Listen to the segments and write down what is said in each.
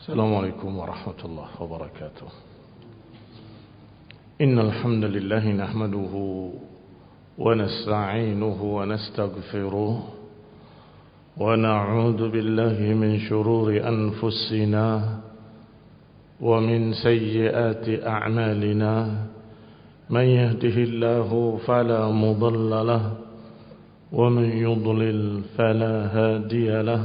السلام عليكم ورحمة الله وبركاته. إن الحمد لله نحمده ونستعينه ونستغفره ونعوذ بالله من شرور أنفسنا ومن سيئات أعمالنا. من يهده الله فلا مضل له ومن يضلل فلا هادي له.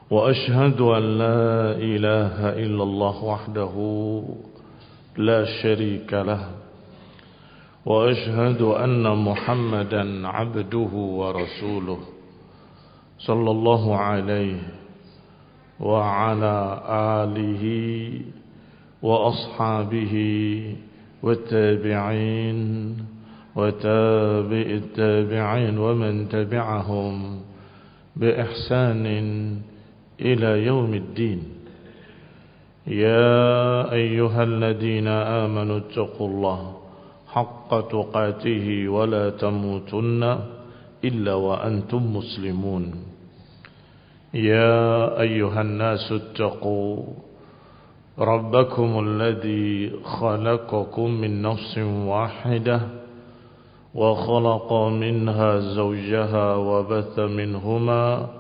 وأشهد أن لا إله إلا الله وحده لا شريك له. وأشهد أن محمدا عبده ورسوله صلى الله عليه وعلى آله وأصحابه والتابعين وتابع التابعين ومن تبعهم بإحسان إلى يوم الدين. يا أيها الذين آمنوا اتقوا الله حق تقاته ولا تموتن إلا وأنتم مسلمون. يا أيها الناس اتقوا ربكم الذي خلقكم من نفس واحدة وخلق منها زوجها وبث منهما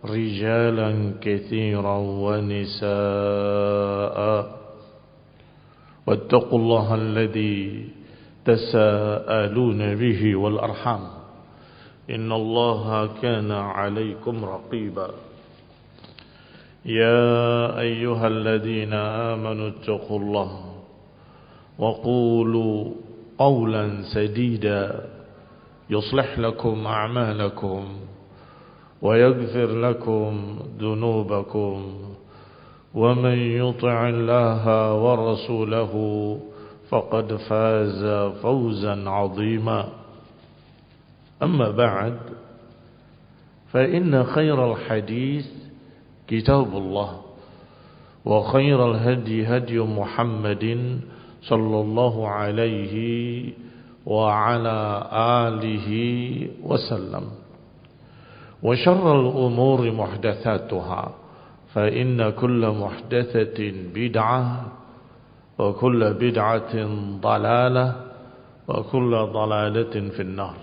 رجالا كثيرا ونساء. واتقوا الله الذي تساءلون به والأرحام إن الله كان عليكم رقيبا. يا أيها الذين آمنوا اتقوا الله وقولوا قولا سديدا يصلح لكم أعمالكم ويغفر لكم ذنوبكم ومن يطع الله ورسوله فقد فاز فوزا عظيما. أما بعد فإن خير الحديث كتاب الله وخير الهدي هدي محمد صلى الله عليه وعلى آله وسلم. وشر الأمور محدثاتها فإن كل محدثة بدعة وكل بدعة ضلالة وكل ضلالة في النار.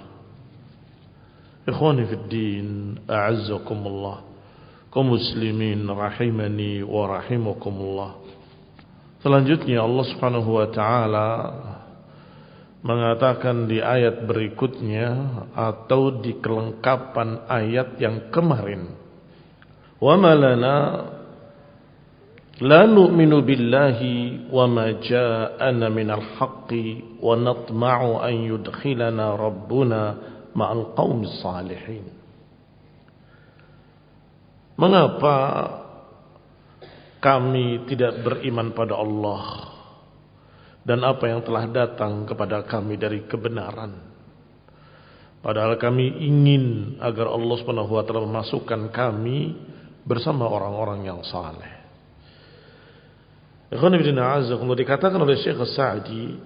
إخواني في الدين أعزكم الله kaum muslimin rahimani wa rahimakumullah. Selanjutnya Allah Subhanahu wa taala mengatakan di ayat berikutnya atau di kelengkapan ayat yang kemarin, wa malana la nu'minu billahi wa ma ja'ana minal haqqi wa natma'u an yudkhilana rabbuna ma'al qaumis salihin. Mengapa kami tidak beriman pada Allah dan apa yang telah datang kepada kami dari kebenaran, padahal kami ingin agar Allah Subhanahu wa taala memasukkan kami bersama orang-orang yang saleh. Ikhwan fillah azakumullah, dikatakan oleh Syekh As-Sa'di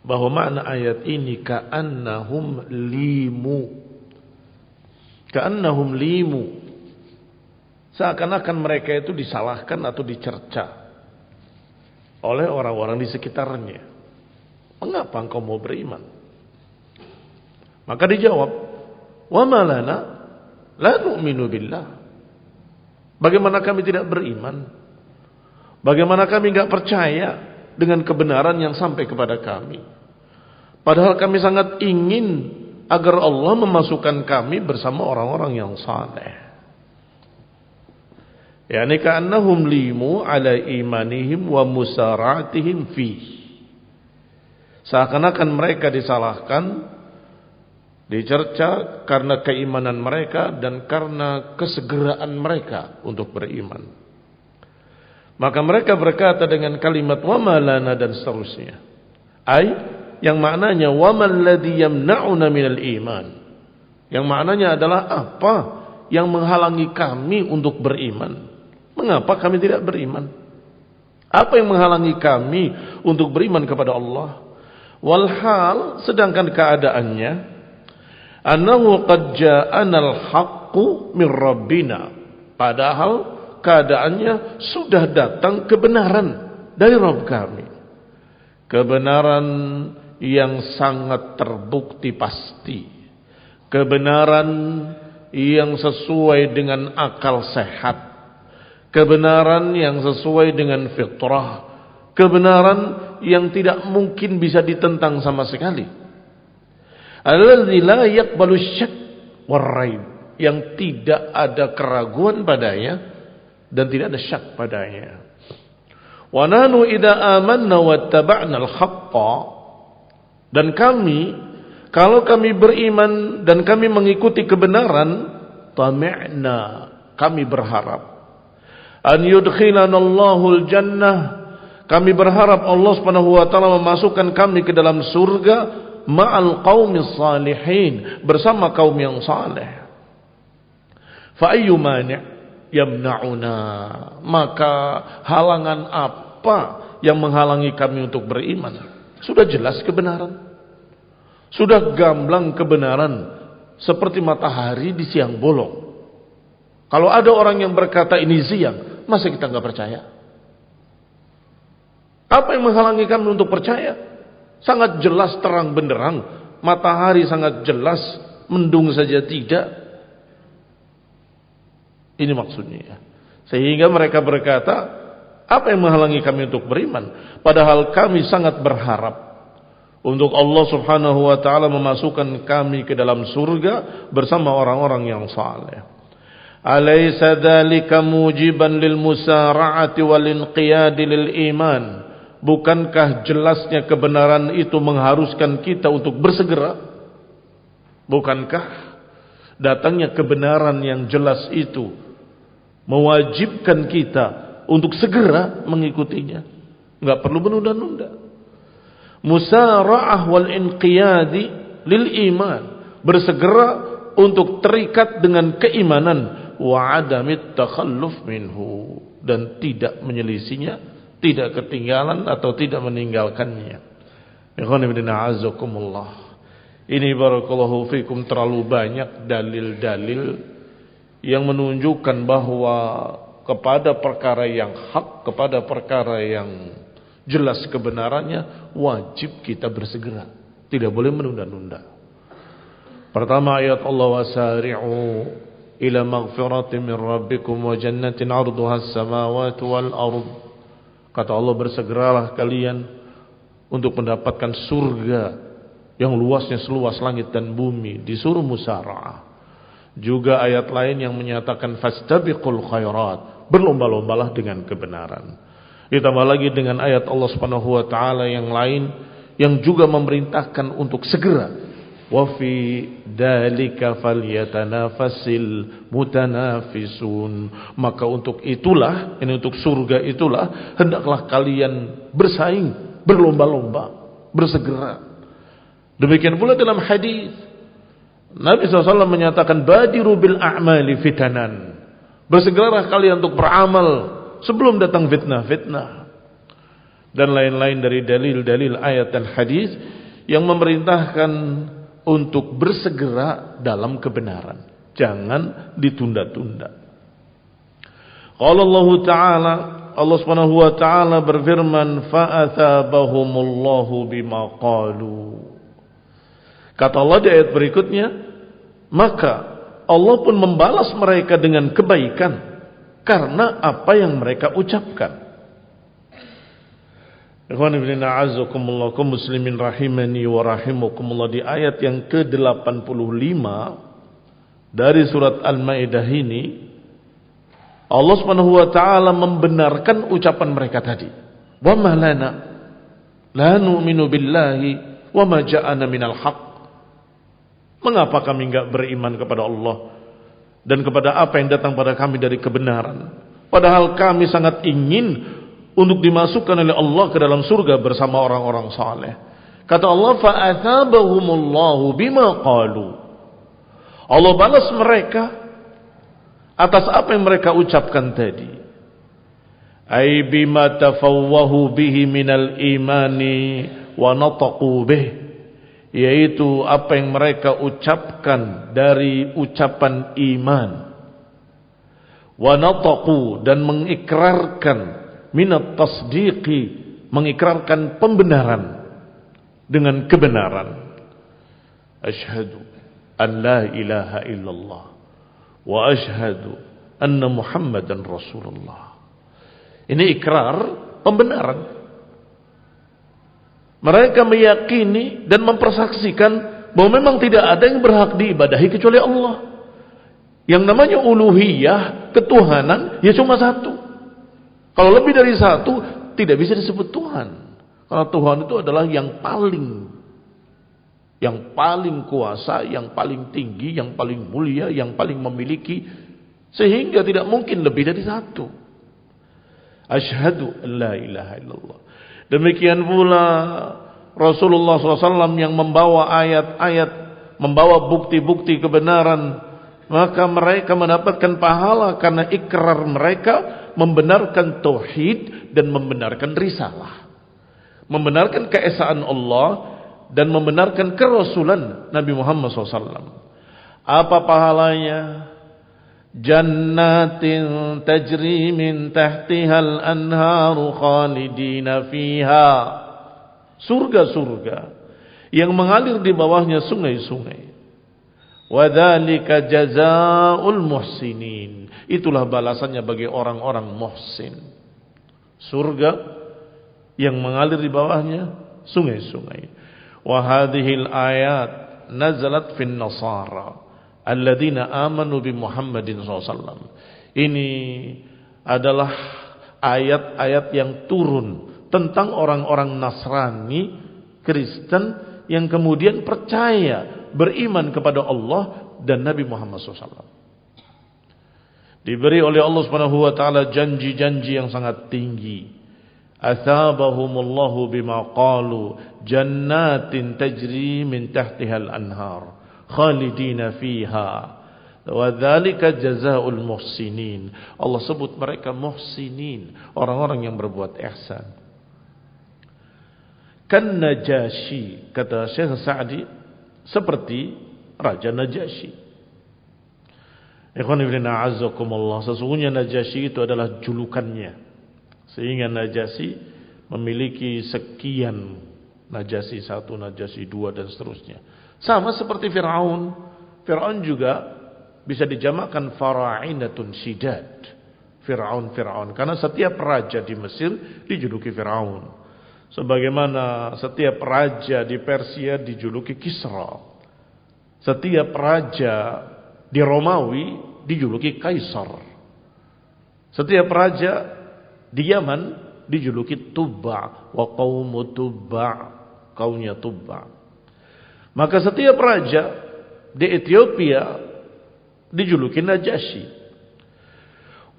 bahwa makna ayat ini ka'annahum limu, seakan-akan mereka itu disalahkan atau dicerca oleh orang-orang di sekitarnya. Mengapa engkau mau beriman? Maka dijawab, wa malana la nu'minu billah. Bagaimana kami tidak beriman? Bagaimana kami enggak percaya dengan kebenaran yang sampai kepada kami? Padahal kami sangat ingin agar Allah memasukkan kami bersama orang-orang yang saleh. Yani ka'annahum limu ala imanihim wa musara'atihim fi. Seakan-akan mereka disalahkan, dicerca karena keimanan mereka dan karena kesegeraan mereka untuk beriman. Maka mereka berkata dengan kalimat wa malana dan seterusnya. Yang maknanya wa man ladzi yamna'una minal iman. Yang maknanya adalah apa yang menghalangi kami untuk beriman? Mengapa kami tidak beriman? Apa yang menghalangi kami untuk beriman kepada Allah? Walhal, sedangkan keadaannya annahu qad ja'ana al-haqqu min rabbina, padahal keadaannya sudah datang kebenaran dari Rabb kami. Kebenaran yang sangat terbukti pasti. Kebenaran yang sesuai dengan akal sehat. Kebenaran yang sesuai dengan fitrah. Kebenaran yang tidak mungkin bisa ditentang sama sekali. Alladzi la yaqbalu syak war raib, yang tidak ada keraguan padanya dan tidak ada syak padanya. Wa nahnu idza amanna wattaba'na al-haqqa, dan kami kalau kami beriman dan kami mengikuti kebenaran, tami'na, kami berharap an yudkhilana Allahul jannah, kami berharap Allah Subhanahu wa taala memasukkan kami ke dalam surga ma'al qaumis salihin, bersama kaum yang saleh. Fa ayyu mani' yamna'una, maka halangan apa yang menghalangi kami untuk beriman? Sudah jelas kebenaran. Sudah gamblang kebenaran seperti matahari di siang bolong. Kalau ada orang yang berkata ini siang, masa kita enggak percaya? Apa yang menghalangi kami untuk percaya? Sangat jelas terang benderang, matahari sangat jelas, mendung saja tidak. Ini maksudnya. Sehingga mereka berkata, apa yang menghalangi kami untuk beriman? Padahal kami sangat berharap untuk Allah Subhanahu wa taala memasukkan kami ke dalam surga bersama orang-orang yang saleh. Alaysa dzalika mujiban lil musara'ati wal inqiyadi lil iman? Bukankah jelasnya kebenaran itu mengharuskan kita untuk bersegera? Bukankah datangnya kebenaran yang jelas itu mewajibkan kita untuk segera mengikutinya? Enggak perlu menunda-nunda. Musara'ah wal inqiyadi lil iman, bersegera untuk terikat dengan keimanan, wa adamit takhalluf minhu, dan tidak menyelisinya, tidak ketinggalan atau tidak meninggalkannya. Ikhwan fillah a'azzakumullah. Ini barakallahu fikum terlalu banyak dalil-dalil yang menunjukkan bahwa kepada perkara yang hak, kepada perkara yang jelas kebenarannya, wajib kita bersegera, tidak boleh menunda-nunda. Pertama ayat Allah, wasari'u ila maghfiratin min rabbikum wa jannatin 'arduha as-samawati wal ardh. Kata Allah, bersegeralah kalian untuk mendapatkan surga yang luasnya seluas langit dan bumi, disuruh musara'ah. Juga ayat lain yang menyatakan fastabiqul khairat, berlomba-lombalah dengan kebenaran. Ditambah lagi dengan ayat Allah Subhanahu wa taala yang lain yang juga memerintahkan untuk segera. Wa fi dzalika falyatanafasil mutanafisun. Maka untuk itulah, ini untuk surga itulah, hendaklah kalian bersaing, berlomba-lomba, bersegera. Demikian pula dalam hadis Nabi SAW menyatakan badiru bil a'mali fitanan. Bersegeralah kalian untuk beramal sebelum datang fitnah-fitnah. Dan lain-lain dari dalil-dalil ayat dan hadis yang memerintahkan untuk bersegera dalam kebenaran. Jangan ditunda-tunda. Qala Allah Ta'ala, Allah Subhanahu wa taala berfirman, fa'athabahumullahu bima qalu. Kata Allah di ayat berikutnya, maka Allah pun membalas mereka dengan kebaikan karena apa yang mereka ucapkan. Ikhwan fillah a'azzakumullah, kaum muslimin rahimani wa rahimakumullah, di ayat yang ke-85 dari surat Al-Maidah ini, Allah Subhanahu wa taala membenarkan ucapan mereka tadi. Wa ma lana la nu'minu billahi wa ma ja'ana minal haqq. Mengapa kami enggak beriman kepada Allah dan kepada apa yang datang pada kami dari kebenaran? Padahal kami sangat ingin untuk dimasukkan oleh Allah ke dalam surga bersama orang-orang saleh. Kata Allah, fa'athabahumullahu bima qalu. Allah balas mereka atas apa yang mereka ucapkan tadi. Ay bima tafawwahu bihi minal imani wa nataqu bih. Yaitu apa yang mereka ucapkan dari ucapan iman. wa nataqu, dan mengikrarkan, minat tasdiqi, mengikrarkan pembenaran dengan kebenaran. Asyhadu an la ilaha illallah wa asyhadu anna Muhammadan Rasulullah. Ini ikrar pembenaran. Mereka meyakini dan mempersaksikan bahwa memang tidak ada yang berhak diibadahi kecuali Allah. Yang namanya uluhiyah, ketuhanan, ya cuma satu. Kalau lebih dari satu, tidak bisa disebut Tuhan. Karena Tuhan itu adalah yang paling kuasa, yang paling tinggi, yang paling mulia, yang paling memiliki, sehingga tidak mungkin lebih dari satu. Asyhadu an la ilaha illallah. Demikian pula Rasulullah SAW yang membawa ayat-ayat, membawa bukti-bukti kebenaran, maka mereka mendapatkan pahala karena ikrar mereka membenarkan tauhid dan membenarkan risalah, membenarkan keesaan Allah dan membenarkan kerasulan Nabi Muhammad SAW. Apa pahalanya? Jannatin tajri min tahtihal anharu khalidina fiha. Surga-surga yang mengalir di bawahnya sungai-sungai. Wadzalika jazaa'ul muhsinin. Itulah balasannya bagi orang-orang muhsin. Surga yang mengalir di bawahnya sungai-sungai. Wa hadhil ayat nazalat fin nasara alladzina amanu bi Muhammadin SAW. Ini adalah ayat-ayat yang turun tentang orang-orang Nasrani, Kristen yang kemudian percaya, beriman kepada Allah dan Nabi Muhammad SAW. Diberi oleh Allah Subhanahu wa taala janji-janji yang sangat tinggi. Athabahumullahu bima qalu jannatin tajri min tahtihal anhar khalidina fiha wa dzalika jazaa'ul muhsinin. Allah sebut mereka muhsinin, orang-orang yang berbuat ihsan. Kan Najasyi, kata Syekh Sa'di, seperti Raja Najasyi. Ikhwan fillah a'azzakumullah, sesungguhnya Najasyi itu adalah julukannya, sehingga Najasyi memiliki sekian, Najasyi 1, Najasyi 2 dan seterusnya. Sama seperti Fir'aun. Fir'aun juga bisa dijamakkan fara'inatun syidad. Fir'aun. Karena setiap raja di Mesir dijuluki Fir'aun. Sebagaimana setiap raja di Persia dijuluki Kisra. Setiap raja di Romawi dijuluki Kaisar. Setiap raja di Yaman dijuluki Tubba. Wa qaumu Tubba, kaumnya Tubba. Maka setiap raja di Ethiopia dijuluki Najasyi.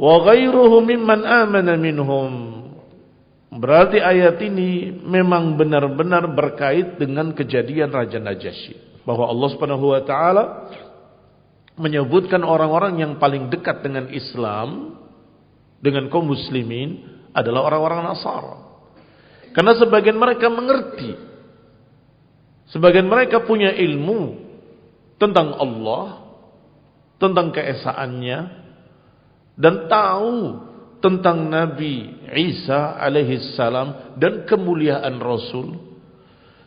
Wa ghairuhu mimman amana minhum. Berarti ayat ini memang benar-benar berkait dengan kejadian Raja Najasyi, bahwa Allah Subhanahu wa taala menyebutkan orang-orang yang paling dekat dengan Islam, dengan kaum muslimin adalah orang-orang Nasara. Karena sebagian mereka mengerti, sebagian mereka punya ilmu tentang Allah, tentang keesaannya, dan tahu tentang Nabi Isa alaihi salam dan kemuliaan Rasul,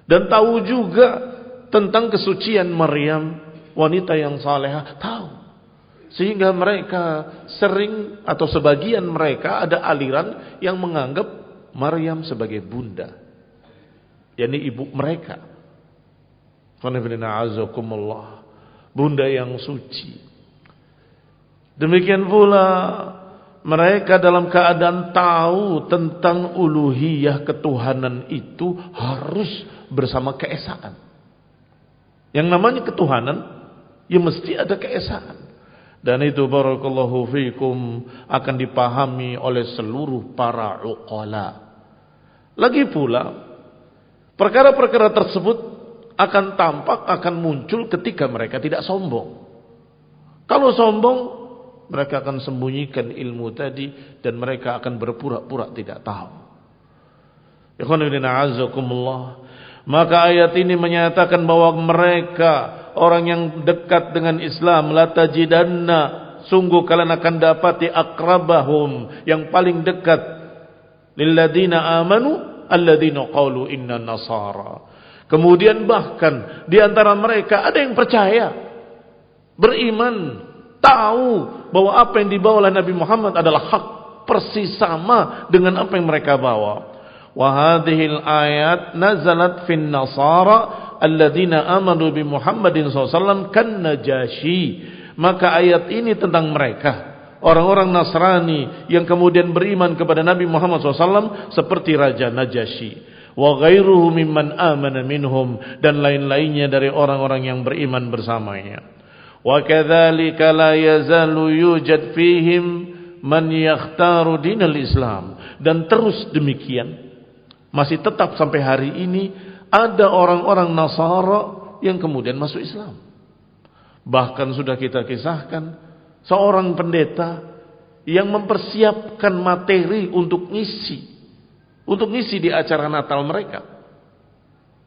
dan tahu juga tentang kesucian Maryam, wanita yang salehah, tahu. Sehingga mereka sering, atau sebagian mereka ada aliran yang menganggap Maryam sebagai bunda, yakni ibu mereka. Bunda yang suci. Demikian pula mereka dalam keadaan tahu tentang uluhiyah, ketuhanan itu harus bersama keesaan. Yang namanya ketuhanan ya mesti ada keesaan. Dan itu barakallahu fikum akan dipahami oleh seluruh para uqala. Lagi pula perkara-perkara tersebut akan tampak, akan muncul ketika mereka tidak sombong. Kalau sombong, mereka akan sembunyikan ilmu tadi dan mereka akan berpura-pura tidak tahu. Maka ayat ini menyatakan bahwa mereka, orang yang dekat dengan Islam, la tajidanna, sungguh kalian akan dapati akrabahum, yang paling dekat, lilladina amanu alladina qalu inna nasara. Kemudian bahkan di antara mereka ada yang percaya, beriman, tahu bahwa apa yang dibawa oleh Nabi Muhammad adalah hak, persis sama dengan apa yang mereka bawa. Wa hadhil ayat nazalat fin nasara alladzina amanu bi Muhammadin SAW kan Najasyi. Maka ayat ini tentang mereka, orang-orang Nasrani yang kemudian beriman kepada Nabi Muhammad SAW seperti Raja Najasyi. Wa ghairuhu mimman amana minhum, dan lain-lainnya dari orang-orang yang beriman bersamanya. Wa kadzalika la yazalu yujad fihim man yakhtaru dinal Islam, dan terus demikian masih tetap sampai hari ini ada orang-orang Nasara yang kemudian masuk Islam. Bahkan sudah kita kisahkan seorang pendeta yang mempersiapkan materi untuk ngisi di acara Natal mereka.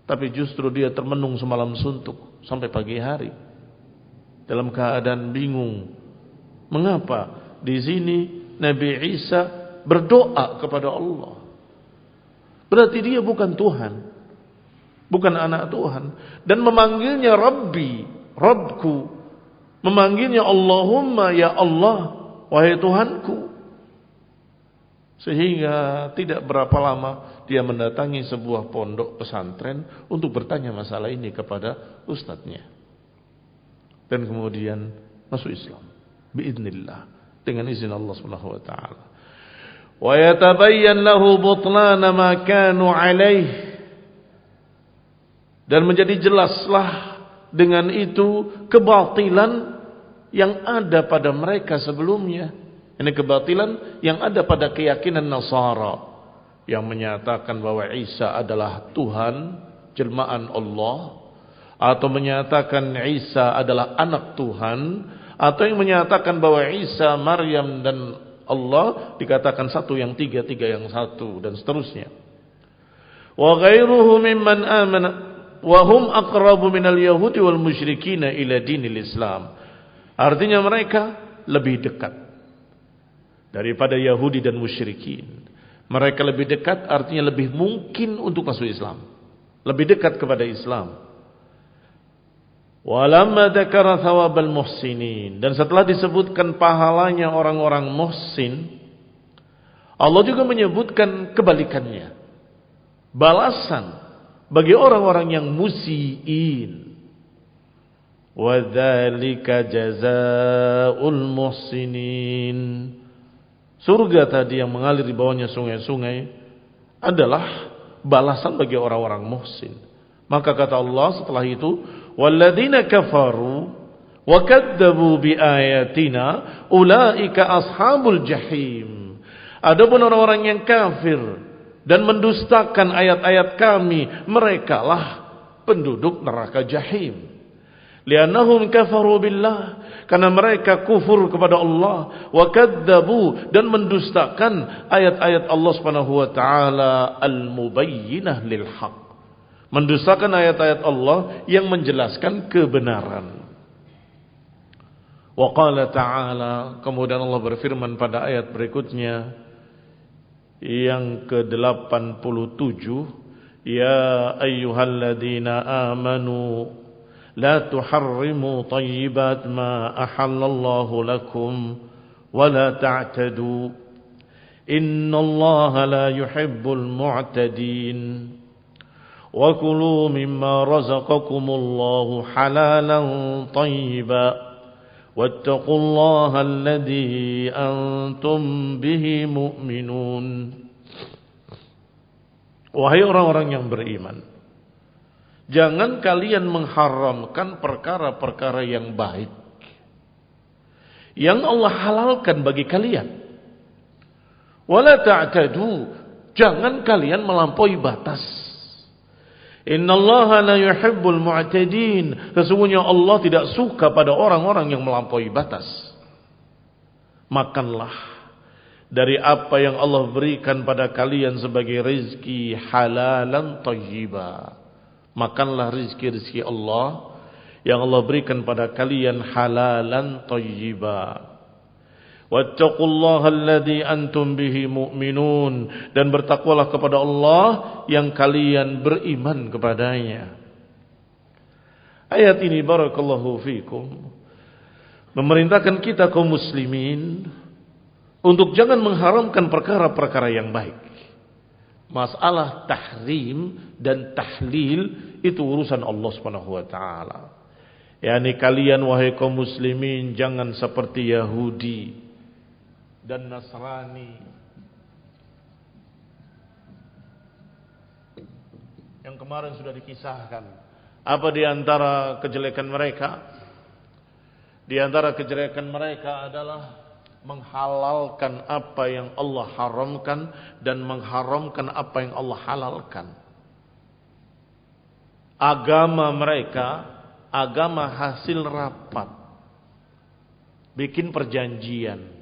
Tapi justru dia termenung semalam suntuk sampai pagi hari dalam keadaan bingung. Mengapa di sini Nabi Isa berdoa kepada Allah? Berarti dia bukan Tuhan, bukan anak Tuhan, dan memanggilnya Rabbi, Rabbku, memanggilnya Allahumma, ya Allah, wahai Tuhanku. Sehingga tidak berapa lama dia mendatangi sebuah pondok pesantren untuk bertanya masalah ini kepada ustadznya, dan kemudian masuk Islam biidznillah, dengan izin Allah Subhanahu wa taala. Wa yatabayyan lahu butlan ma kanu alaih, dan menjadi jelaslah dengan itu kebatilan yang ada pada mereka sebelumnya. Ini kebatilan yang ada pada keyakinan Nasara yang menyatakan bahwa Isa adalah Tuhan, jelmaan Allah, atau menyatakan Isa adalah anak Tuhan, atau yang menyatakan bahwa Isa, Maryam dan Allah dikatakan satu yang tiga, tiga yang satu, dan seterusnya. Wa ghairuhu mimman amana wa hum aqrabu minal yahudi wal musyrikin ila dinil Islam. Artinya mereka lebih dekat daripada Yahudi dan musyrikin. Mereka lebih dekat artinya lebih mungkin untuk masuk Islam, lebih dekat kepada Islam. Walamma dzakara thawabal muhsinin, dan setelah disebutkan pahalanya orang-orang muhsin, Allah juga menyebutkan kebalikannya, balasan bagi orang-orang yang musiin. Wa dzalika jazaa'ul muhsinin. Surga tadi yang mengalir di bawahnya sungai-sungai adalah balasan bagi orang-orang muhsin. Maka kata Allah setelah itu, walladzina kafaru wa kadzdzabu biayatina ulaika ashabul jahim. Adapun orang-orang yang kafir dan mendustakan ayat-ayat kami, merekalah penduduk neraka jahim. Li'annahum kafaru billah, karena mereka kufur kepada Allah, wa kadzdzabu, dan mendustakan ayat-ayat Allah Subhanahu wa taala al-mubayyinah lil haqq, mendustakan ayat-ayat Allah yang menjelaskan kebenaran. Wa qala ta'ala, kemudian Allah berfirman pada ayat berikutnya yang ke-87, ya ayyuhalladzina amanu la tuharrimu thayyibat ma ahallallahu lakum wa la ta'tadu innallaha la yuhibbul mu'tadin wa kulu mimma razaqakumullahu halalan thayyiba wattaqullaha alladhi antum bihi mu'minun. Wahai orang-orang yang beriman, jangan kalian mengharamkan perkara-perkara yang baik yang Allah halalkan bagi kalian. Wala ta'tadu, jangan kalian melampaui batas. Innallaha la yuhibbul mu'tadin, sesungguhnya Allah tidak suka pada orang-orang yang melampaui batas. Makanlah dari apa yang Allah berikan pada kalian sebagai rezeki halalan thayyiba. Makanlah rezeki-rezeki Allah yang Allah berikan pada kalian halalan thayyiba. Wattaqullaha alladzi antum bihi mu'minun, dan bertakwalah kepada Allah yang kalian beriman kepadanya. Ayat ini barakallahu fikum memerintahkan kita kaum muslimin untuk jangan mengharamkan perkara-perkara yang baik. Masalah tahrim dan tahlil itu urusan Allah Subhanahu wa taala. Yani kalian wahai kaum muslimin jangan seperti Yahudi dan Nasrani yang kemarin sudah dikisahkan. Apa di antara kejelekan mereka? Di antara kejelekan mereka adalah menghalalkan apa yang Allah haramkan dan mengharamkan apa yang Allah halalkan. Agama mereka, agama hasil rapat. Bikin perjanjian.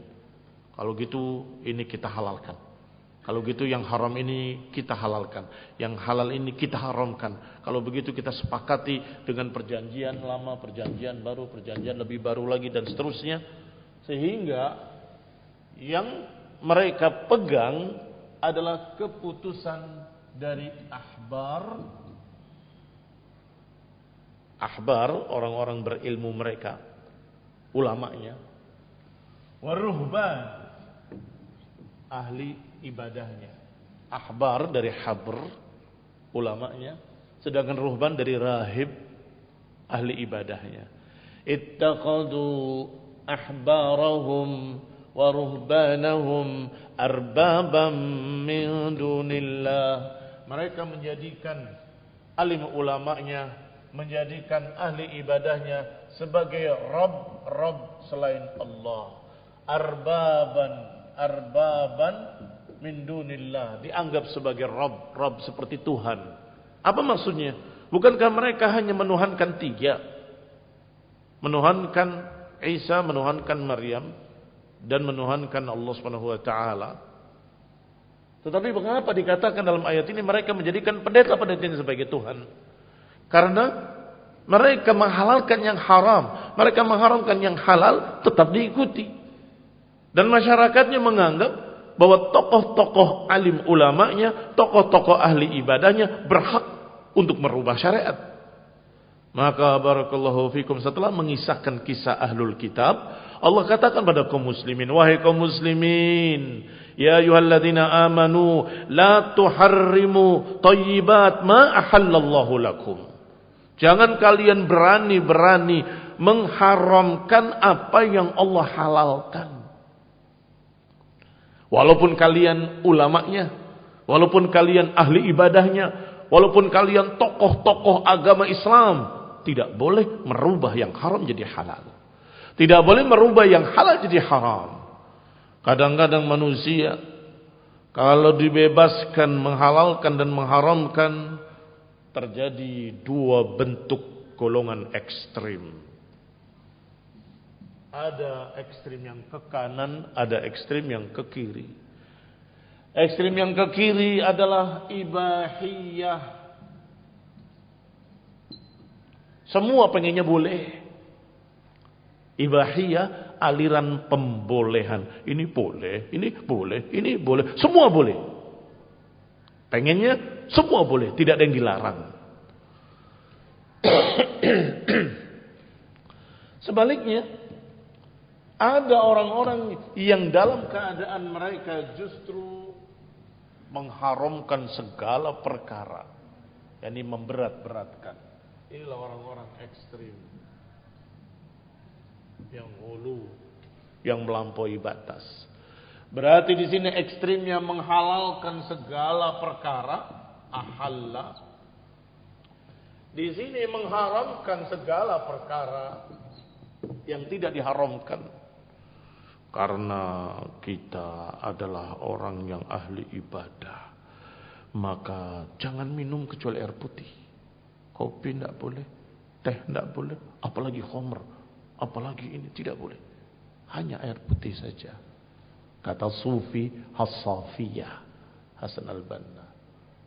Kalau gitu ini kita halalkan. Kalau gitu yang haram ini kita halalkan. Yang halal ini kita haramkan. Kalau begitu kita sepakati dengan perjanjian lama, perjanjian baru, perjanjian lebih baru lagi dan seterusnya. Sehingga yang mereka pegang adalah keputusan dari ahbar. Ahbar, orang-orang berilmu mereka. Ulamanya. Waruhban, ahli ibadahnya. Ahbar dari habr, ulamanya. Sedangkan ruhban dari rahib, ahli ibadahnya. Ittaqadu ahbarahum wa ruhbanahum arbabam min dunillah. Mereka menjadikan alim ulamanya, menjadikan ahli ibadahnya sebagai Rabb selain Allah. Arbaban min dunillah, dianggap sebagai Rabb seperti Tuhan. Apa maksudnya? Bukankah mereka hanya menuhankan tiga? Menuhankan Isa, menuhankan Maryam, dan menuhankan Allah Subhanahu wa taala. Tetapi mengapa dikatakan dalam ayat ini mereka menjadikan pendeta-pendeta ini sebagai Tuhan? Karena mereka menghalalkan yang haram, mereka mengharamkan yang halal, tetap diikuti. Dan masyarakatnya menganggap bahwa tokoh-tokoh alim ulamanya, tokoh-tokoh ahli ibadahnya berhak untuk merubah syariat. Maka barakallahu fikum, setelah mengisahkan kisah ahlul kitab, Allah katakan pada kaum muslimin, wahai kaum muslimin, ya ayyuhalladzina amanu la tuharrimu thayyibat ma ahallallahu lakum. Jangan kalian berani-berani mengharamkan apa yang Allah halalkan. Walaupun kalian ulamanya, walaupun kalian ahli ibadahnya, walaupun kalian tokoh-tokoh agama Islam, tidak boleh merubah yang haram jadi halal. Tidak boleh merubah yang halal jadi haram. Kadang-kadang manusia kalau dibebaskan menghalalkan dan mengharamkan, terjadi dua bentuk golongan ekstrim. Ada ekstrim yang ke kanan, ada ekstrim yang ke kiri. Ekstrim yang ke kiri adalah ibahiyah. Semua pengennya boleh. Ibahiyah, aliran pembolehan. Ini boleh, ini boleh, ini boleh. Semua boleh. Pengennya semua boleh, tidak ada yang dilarang. Sebaliknya, ada orang-orang yang dalam keadaan mereka justru mengharamkan segala perkara, yakni memberat-beratkan. Inilah orang-orang ekstrim yang hulu, yang melampaui batas. Berarti di sini ekstrimnya menghalalkan segala perkara, ahalla. Di sini mengharamkan segala perkara yang tidak diharamkan. Karena kita adalah orang yang ahli ibadah, maka jangan minum kecuali air putih. Kopi tidak boleh, teh tidak boleh, apalagi khamr, apalagi ini tidak boleh. Hanya air putih saja. Kata Sufi Hassafiyah Hasan al-Banna.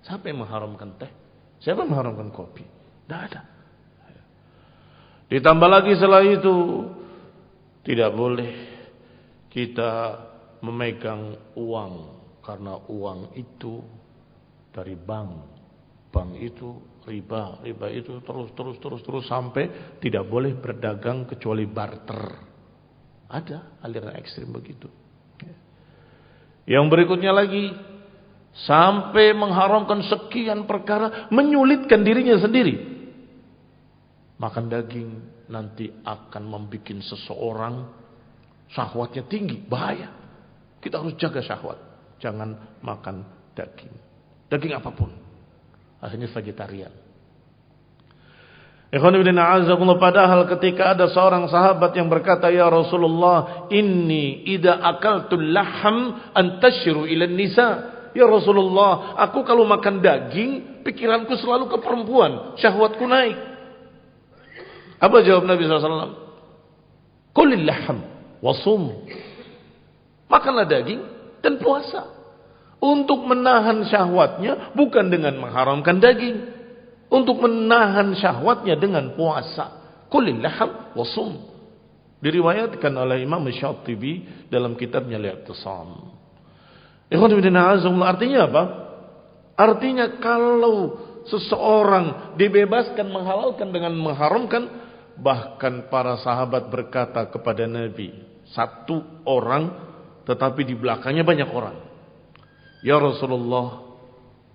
Siapa yang mengharamkan teh? Siapa yang mengharamkan kopi? Tidak ada. Ditambah lagi setelah itu, tidak boleh kita memegang uang karena uang itu dari bank itu riba itu terus sampai tidak boleh berdagang kecuali barter. Ada aliran ekstrim begitu. Yang berikutnya lagi, sampai mengharamkan sekian perkara, menyulitkan dirinya sendiri. Makan daging nanti akan membuat seseorang syahwatnya tinggi, bahaya. Kita harus jaga syahwat, jangan makan daging apapun. Akhirnya vegetarian. Padahal ketika ada seorang sahabat yang berkata, ya Rasulullah, inni idza akaltul laham antashiru ila nisa. Ya Rasulullah, aku kalau makan daging, pikiranku selalu ke perempuan, syahwatku naik. Apa jawab Nabi SAW? Kulil laham wasum. Makanlah daging dan puasa. Untuk menahan syahwatnya bukan dengan mengharamkan daging. Untuk menahan syahwatnya dengan puasa. Kulil laham wasum. Diriwayatkan oleh Imam Syatibi dalam kitabnya Al-I'tisam. Artinya apa? Artinya kalau seseorang dibebaskan menghalalkan dengan mengharamkan, bahkan para sahabat berkata kepada Nabi, satu orang tetapi di belakangnya banyak orang. Ya Rasulullah,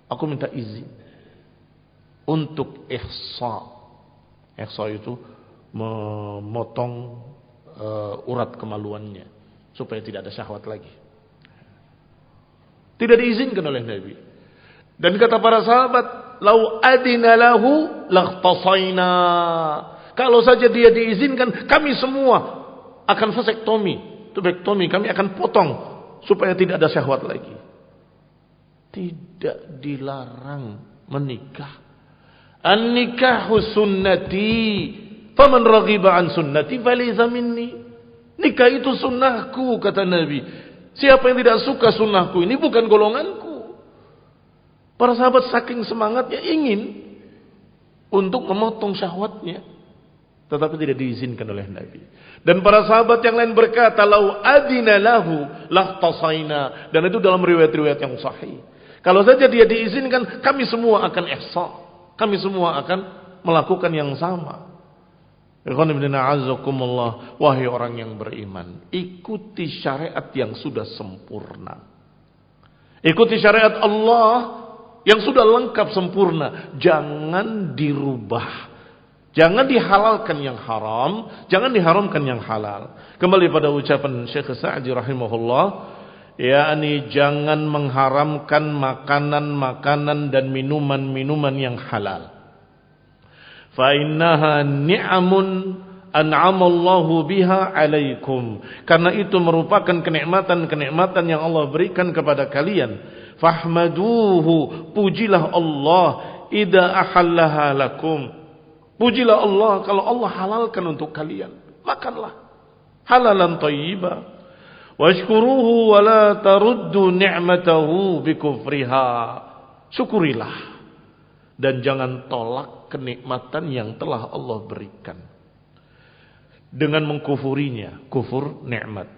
aku minta izin untuk ihsa. Ihsa itu memotong urat kemaluannya supaya tidak ada syahwat lagi. Tidak diizinkan oleh Nabi. Dan kata para sahabat, lau adina lahu lakhtasaina. Kalau saja dia diizinkan, kami semua akan vasektomi, tubektomi, kami akan potong supaya tidak ada syahwat lagi. Tidak dilarang menikah. An-nikahu sunnati, faman raghiba an sunnati falaysa minni. Nikah itu sunnahku, kata Nabi. Siapa yang tidak suka sunnahku ini bukan golonganku. Para sahabat saking semangatnya ingin untuk memotong syahwatnya, tetapi tidak diizinkan oleh Nabi. Dan para sahabat yang lain berkata, lau adina lahu lahtasaina. Dan itu dalam riwayat-riwayat yang sahih. Kalau saja dia diizinkan, kami semua akan ihsa. Kami semua akan melakukan yang sama. Wahai orang yang beriman, ikuti syariat yang sudah sempurna. Ikuti syariat Allah yang sudah lengkap sempurna. Jangan dirubah. Jangan dihalalkan yang haram, jangan diharamkan yang halal. Kembali pada ucapan Syekh Sa'di rahimahullah, yakni jangan mengharamkan makanan-makanan dan minuman-minuman yang halal. Fa innaha ni'amun an'amallahu biha 'alaikum. Karena itu merupakan kenikmatan-kenikmatan yang Allah berikan kepada kalian. Fahmaduhu, pujilah Allah idza ahallaha lakum. Pujilah Allah kalau Allah halalkan untuk kalian. Makanlah halalan thayyiba. Washkuruhu wa la taruddu ni'matahu bikufriha. Syukurilah dan jangan tolak kenikmatan yang telah Allah berikan dengan mengkufurinya, kufur nikmat.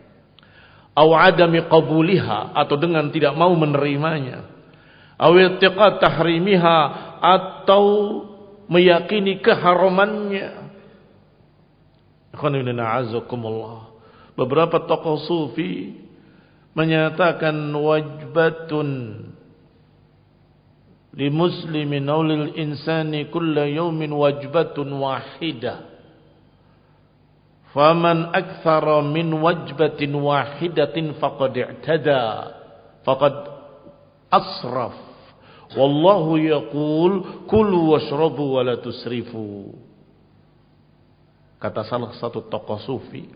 Aw adami qabuliha, atau dengan tidak mau menerimanya. Aw i'tiqad tahrimiha, atau meyakini keharamannya. Beberapa tokoh sufi menyatakan wajbatun li muslimin aw lil insani kulla yawmin wajbatun wahidah. Faman akthara min wajbatin wahidatin faqad i'tada, faqad asraf. Wallahu yaqul kulu washrabu wa la tusrifu. Kata salah satu tokoh sufi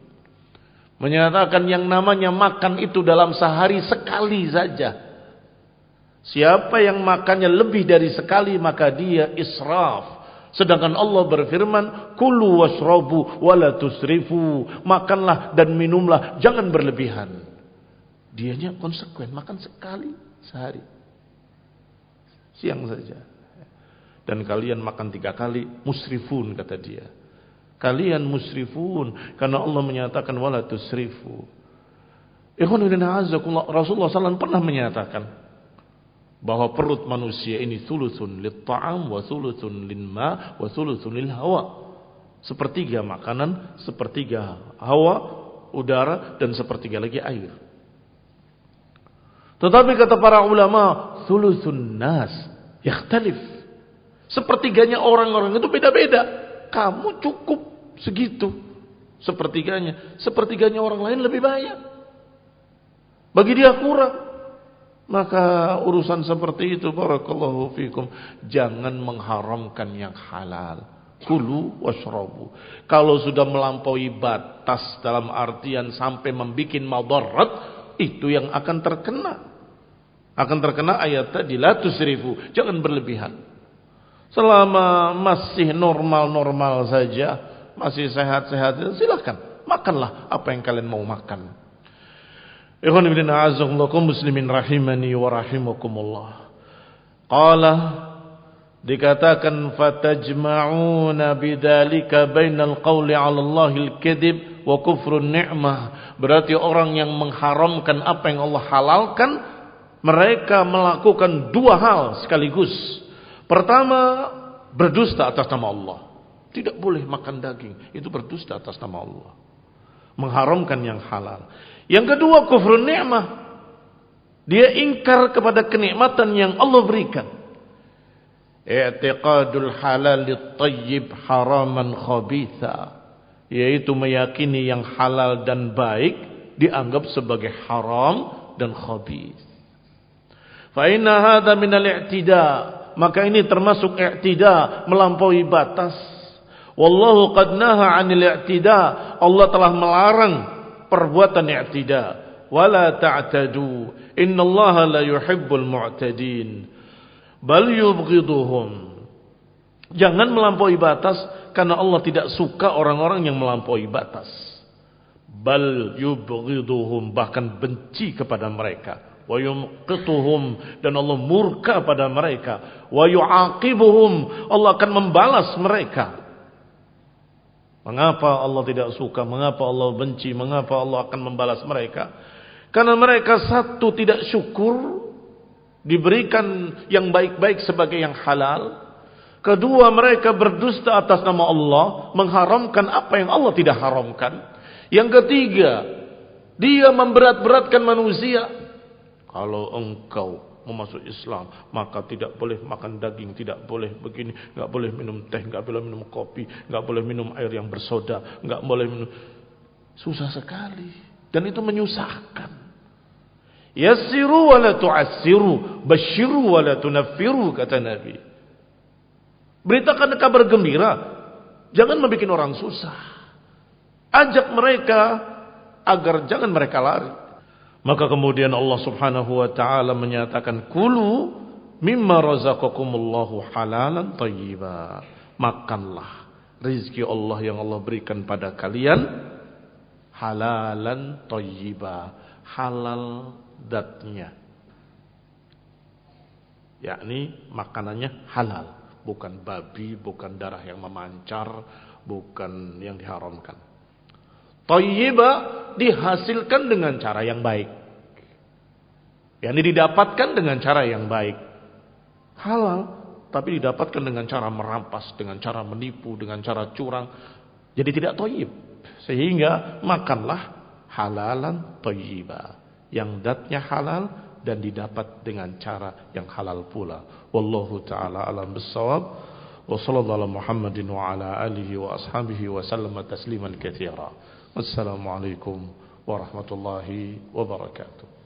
menyatakan yang namanya makan itu dalam sehari sekali saja. Siapa yang makannya lebih dari sekali maka dia israf. Sedangkan Allah berfirman, kulu washrabu wa la tusrifu. Makanlah dan minumlah, jangan berlebihan. Dianya konsekuen, makan sekali sehari. Siang saja. Dan kalian makan 3 kali, musrifun kata dia. Kalian musrifun, karena Allah menyatakan wala tusrifu. Rasulullah SAW pernah menyatakan bahwa perut manusia ini thuluthun lit-ta'am wa thuluthun lil-ma wa thuluthun lil-hawa. Sepertiga makanan, sepertiga hawa, udara, dan sepertiga lagi air. Tetapi kata para ulama, thuluthun nas yakhtalif. Sepertiganya orang-orang itu beda-beda. Kamu cukup segitu sepertiganya. Sepertiganya orang lain lebih banyak. Bagi dia kurang. Maka urusan seperti itu, barakallahu fikum, jangan mengharamkan yang halal. Kulu washrabu. Kalau sudah melampaui batas dalam artian sampai membikin madarat, itu yang akan terkena. Akan terkena ayat tadi, la tusrifu, jangan berlebihan. Selama masih normal-normal saja, masih sehat-sehat, silakan makanlah apa yang kalian mau makan. Ikhwan ibn a'azakumullah muslimin rahimani wa rahimakumullah. Qala, dikatakan fatajma'una bidzalika bainal qawli 'ala Allahil kadhib wa kufrun ni'mah. Berarti orang yang mengharamkan apa yang Allah halalkan, mereka melakukan dua hal sekaligus. Pertama, berdusta atas nama Allah. Tidak boleh makan daging, itu berdusta atas nama Allah. Mengharamkan yang halal. Yang kedua, kufrun ni'mah. Dia ingkar kepada kenikmatan yang Allah berikan. I'tiqadul halal lit-tayyib haraman khabitha. Yaitu meyakini yang halal dan baik dianggap sebagai haram dan khabith. Fa inna hadha minal i'tida'. Maka ini termasuk i'tida', melampaui batas. Wallahu qad naha 'anil i'tida'. Allah telah melarang perbuatan i'tida. Wala ta'tadu. Innallaha la yuhibbul mu'tadin. Bal yubghiduhum. Jangan melampaui batas, karena Allah tidak suka orang-orang yang melampaui batas. Bal yubghiduhum, bahkan benci kepada mereka. Wa yumqituhum, dan Allah murka pada mereka. Wa yu'aqibuhum, Allah akan membalas mereka. Mengapa Allah tidak suka? Mengapa Allah benci? Mengapa Allah akan membalas mereka? Karena mereka satu, tidak syukur, diberikan yang baik-baik sebagai yang halal. Kedua, mereka berdusta atas nama Allah, mengharamkan apa yang Allah tidak haramkan. Yang ketiga, dia memberat-beratkan manusia. Kalau engkau mau masuk Islam, maka tidak boleh makan daging, tidak boleh begini, enggak boleh minum teh, enggak boleh minum kopi, enggak boleh minum air yang bersoda, enggak boleh minum. Susah sekali, dan itu menyusahkan. Yassiru wa la tu'assiru, basyiru wa la tunaffiru, kata Nabi. Beritakan kabar gembira, jangan membuat orang susah. Ajak mereka agar jangan mereka lari. Maka kemudian Allah Subhanahu wa taala menyatakan, kulu mimma razaqakumullahu halalan thayyiba. Makanlah rezeki Allah yang Allah berikan pada kalian halalan thayyiba, halal zatnya. Yakni makanannya halal, bukan babi, bukan darah yang memancar, bukan yang diharamkan. Thayyiba dihasilkan dengan cara yang baik. Yang didapatkan dengan cara yang baik. Halal, tapi didapatkan dengan cara merampas, dengan cara menipu, dengan cara curang. Jadi tidak thayyib. Sehingga makanlah halalan thayyiba, yang zatnya halal dan didapat dengan cara yang halal pula. Wallahu ta'ala alam bissawab. Wa sallallahu ala Muhammadin wa ala alihi wa ashabihi wa sallama tasliman katsira. Wassalamualaikum warahmatullahi wabarakatuh.